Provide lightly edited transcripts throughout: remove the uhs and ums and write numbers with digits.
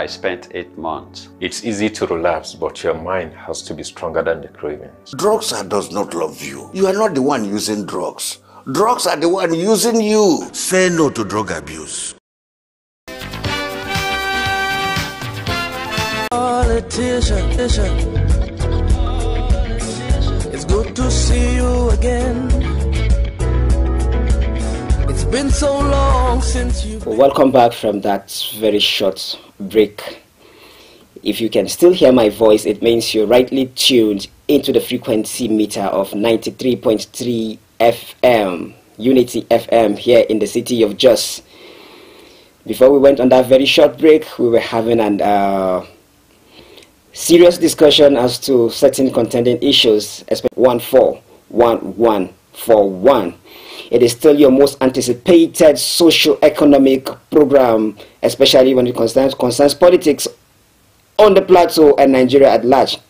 I spent 8 months. It's easy to relapse, but your mind has to be stronger than the cravings. Drugs does not love you. You are not the one using drugs. Drugs are the one using you. Say no to drug abuse. Politician, it's good to see you again. It's been so long since you. Welcome back from that very short break. If you can still hear my voice, it means you're rightly tuned into the frequency meter of 93.3 FM, Unity FM, here in the city of Jos. Before we went on that very short break, we were having an serious discussion as to certain contending issues, especially 141141. It is still your most anticipated socio-economic program, especially when it concerns politics on the plateau and Nigeria at large.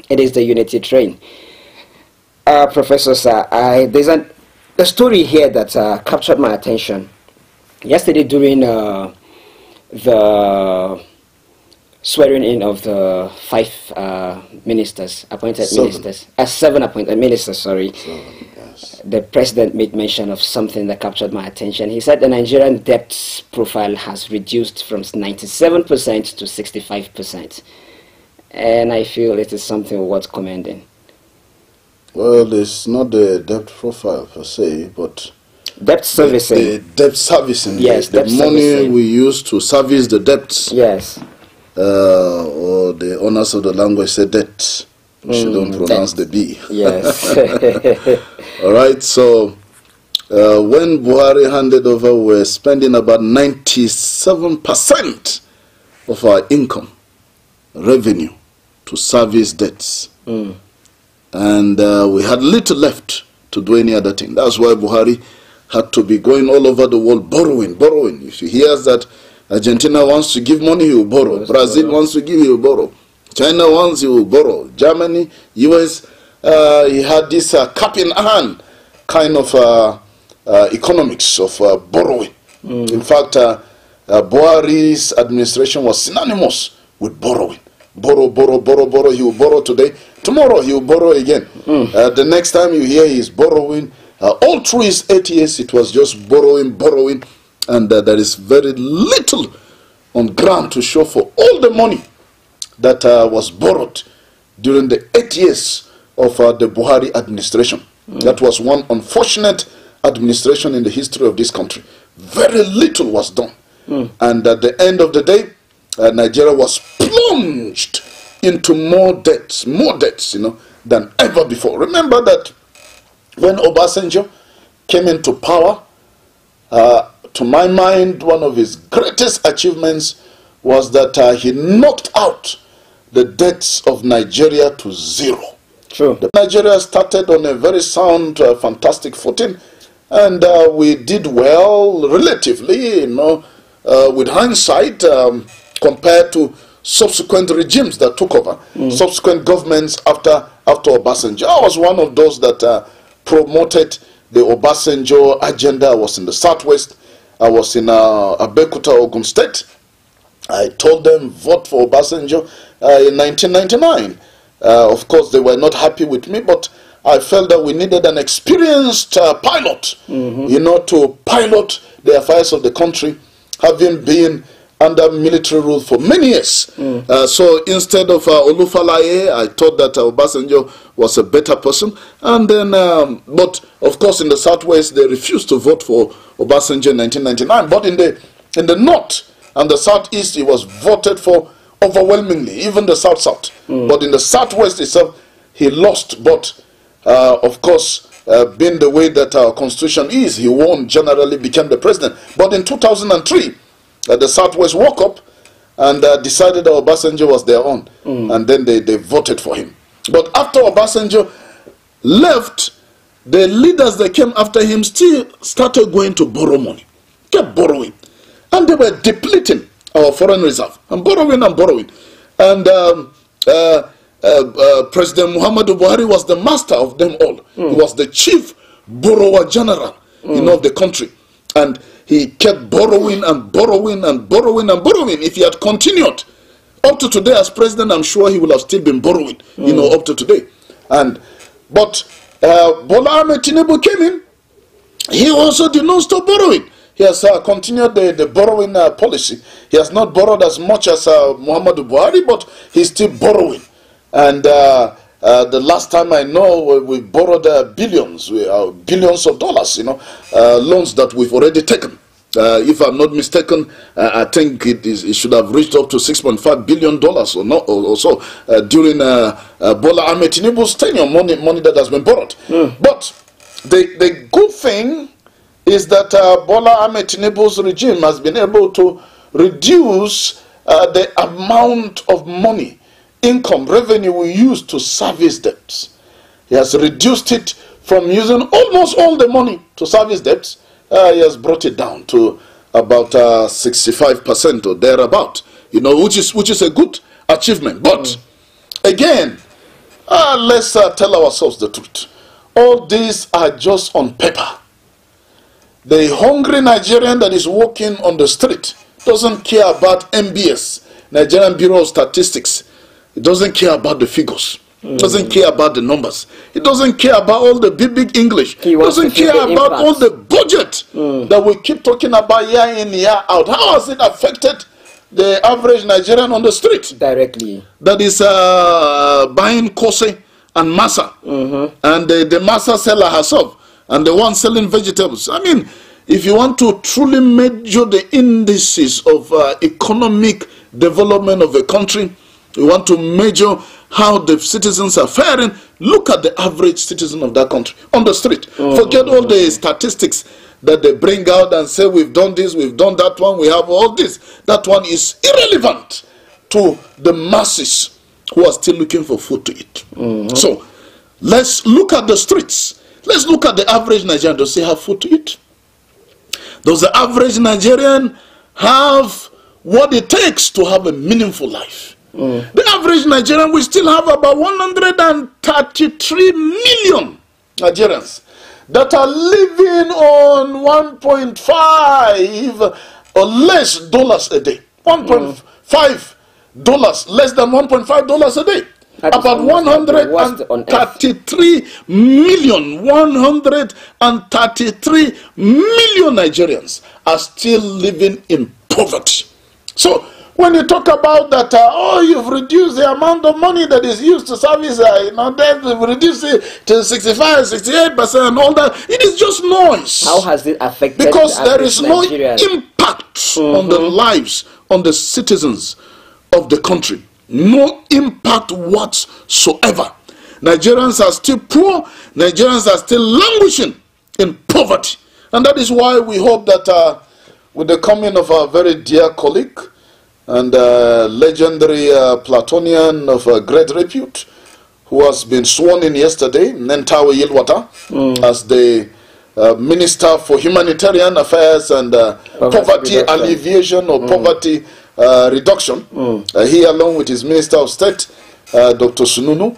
It is the Unity Train. Professor Sir, there's a story here that captured my attention. Yesterday during the swearing in of the 5 ministers, appointed ministers, 7 appointed ministers, sorry. Yes. The president made mention of something that captured my attention. He said the Nigerian debt profile has reduced from 97% to 65%. And I feel it is something worth commending. Well, it's not the debt profile per se, but debt servicing. The debt servicing. Yes, the money servicing we use to service the debts. Yes. Or the owners of the language say debt. She don't pronounce the B. Yes. All right. So when Buhari handed over, we're spending about 97% of our income, revenue, to service debts. And we had little left to do any other thing. That's why Buhari had to be going all over the world borrowing. If he hears that Argentina wants to give money, he will borrow. Brazil wants to give, he will borrow. China wants, he will borrow. Germany, US, he had this cap in hand kind of economics of borrowing. In fact, Buhari's administration was synonymous with borrowing. Borrow, he will borrow today. Tomorrow he will borrow again. The next time you hear he is borrowing, all through his 8 years it was just borrowing. And there is very little on ground to show for all the money that was borrowed during the 8 years of the Buhari administration. That was one unfortunate administration in the history of this country. Very little was done. And at the end of the day, Nigeria was plunged into more debts, than ever before. Remember that when Obasanjo came into power, to my mind, one of his greatest achievements was that he knocked out the debts of Nigeria to zero. True. Nigeria started on a very sound, fantastic footing, and we did well relatively, with hindsight, compared to subsequent regimes that took over, subsequent governments after Obasanjo. I was one of those that promoted the Obasanjo agenda. I was in the Southwest. I was in Abeokuta, Ogun State. I told them vote for Obasanjo in 1999. Of course, they were not happy with me, but I felt that we needed an experienced pilot, to pilot the affairs of the country, having been under military rule for many years. So instead of Olufalaye, I thought that Obasanjo was a better person. And then, but of course in the Southwest, they refused to vote for Obasanjo in 1999. But in the North and the Southeast, he was voted for overwhelmingly, even the South-South. But in the Southwest itself, he lost. But of course, being the way that our constitution is, he won, generally became the president. But in 2003, the Southwest woke up and decided that Obasanjo was their own. And then they voted for him. But after Obasanjo left, the leaders that came after him still started going to borrow money. Kept borrowing. And they were depleting our foreign reserve. And borrowing. And President Muhammadu Buhari was the master of them all. He was the chief borrower general of the country. And he kept borrowing and borrowing and borrowing and borrowing. If he had continued, up to today as president, I'm sure he will have still been borrowing, you know, up to today. But Bola Ahmed Tinubu came in. He also did not stop borrowing. He has continued the borrowing policy. He has not borrowed as much as Muhammadu Buhari, but he's still borrowing. And the last time I know, we borrowed billions of dollars, you know, loans that we've already taken. If I'm not mistaken, I think it should have reached up to $6.5 billion or so during Bola Ahmed Tinubu's tenure, money that has been borrowed. But the good thing is that Bola Ahmed Tinubu's regime has been able to reduce the amount of money, income, revenue we use to service debts. He has reduced it from using almost all the money to service debts. He has brought it down to about 65% or thereabout, you know, which is a good achievement. But again, let's tell ourselves the truth. All these are just on paper. The hungry Nigerian that is walking on the street doesn't care about MBS, Nigerian Bureau of Statistics. It doesn't care about the figures. Doesn't care about the numbers. He doesn't care about all the big English. He doesn't care about all the budget that we keep talking about year in, year out. How has it affected the average Nigerian on the street? Directly. That is buying Kose and Masa. And the Masa seller herself. And the one selling vegetables. I mean, if you want to truly measure the indices of economic development of a country, you want to measure how the citizens are faring, look at the average citizen of that country on the street. Forget all the statistics that they bring out and say we've done this, we've done that one, we have all this. That one is irrelevant to the masses who are still looking for food to eat. So let's look at the streets. Let's look at the average Nigerian. Does he have food to eat? Does the average Nigerian have what it takes to have a meaningful life? The average Nigerian, we still have about 133 million Nigerians that are living on 1.5 or less dollars a day. $1.5, less than $1.5 a day. About 133 million Nigerians are still living in poverty. So when you talk about that, oh, you've reduced the amount of money that is used to service, you know, then we've reduced it to 65, 68% and all that, it is just noise. How has it affected because the there is no Nigerian impact on the lives, on the citizens of the country. No impact whatsoever. Nigerians are still poor. Nigerians are still languishing in poverty. And that is why we hope that with the coming of our very dear colleague and legendary Platonian of great repute, who has been sworn in yesterday, Nentawe Yilwata, as the Minister for Humanitarian Affairs and Poverty Alleviation or Poverty Reduction, he along with his Minister of State, Dr. Sununu,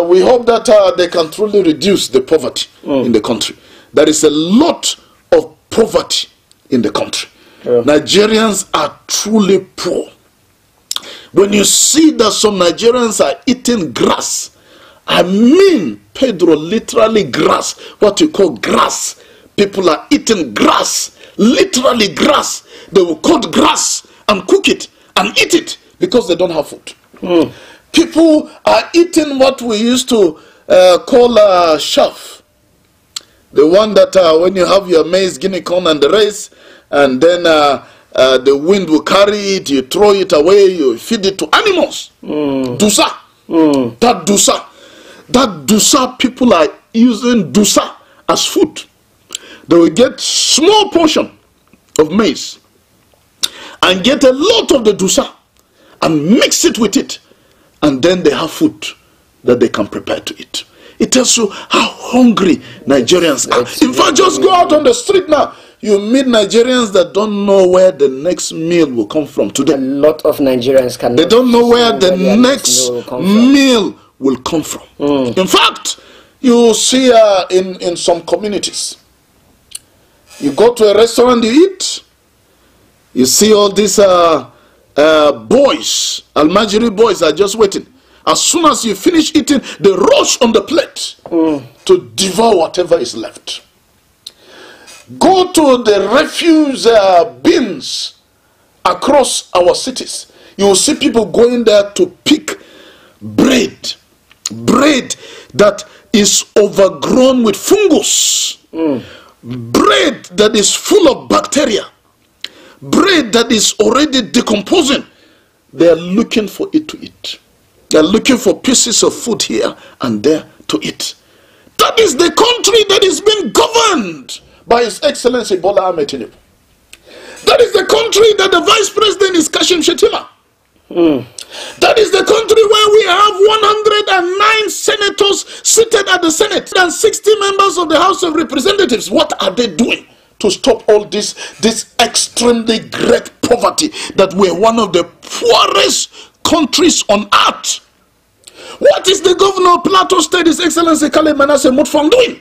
we hope that they can truly reduce the poverty in the country. There is a lot of poverty in the country. Nigerians are truly poor. When you see that some Nigerians are eating grass, I mean, Pedro, literally grass, what you call grass. People are eating grass, literally grass. They will cut grass and cook it and eat it because they don't have food. People are eating what we used to call chaff. The one that when you have your maize, guinea corn and the rice, and then the wind will carry it, you throw it away, you feed it to animals. Dusa. That dusa. That dusa, people are using dusa as food. They will get small portion of maize and get a lot of the dusa and mix it with it, and then they have food that they can prepare to eat. It tells you how hungry Nigerians are. In fact, just go out on the street now. You meet Nigerians that don't know where the next meal will come from today. A lot of Nigerians cannot. They don't know where the next meal will come from. In fact, you see in some communities, you go to a restaurant, you eat, you see all these boys, Almajiri boys are just waiting. As soon as you finish eating, they rush on the plate to devour whatever is left. Go to the refuse bins across our cities. You will see people going there to pick bread that is overgrown with fungus, bread that is full of bacteria, bread that is already decomposing. They are looking for it to eat. They are looking for pieces of food here and there to eat. That is the country that is being governed by His Excellency Bola Ahmed Tinubu. That is the country that the Vice President is Kashim Shettima. That is the country where we have 109 senators seated at the Senate and 60 members of the House of Representatives. What are they doing to stop all this extremely great poverty that we're one of the poorest countries on earth? What is the governor of Plateau State, His Excellency Kale Manasseh Mutfong, doing?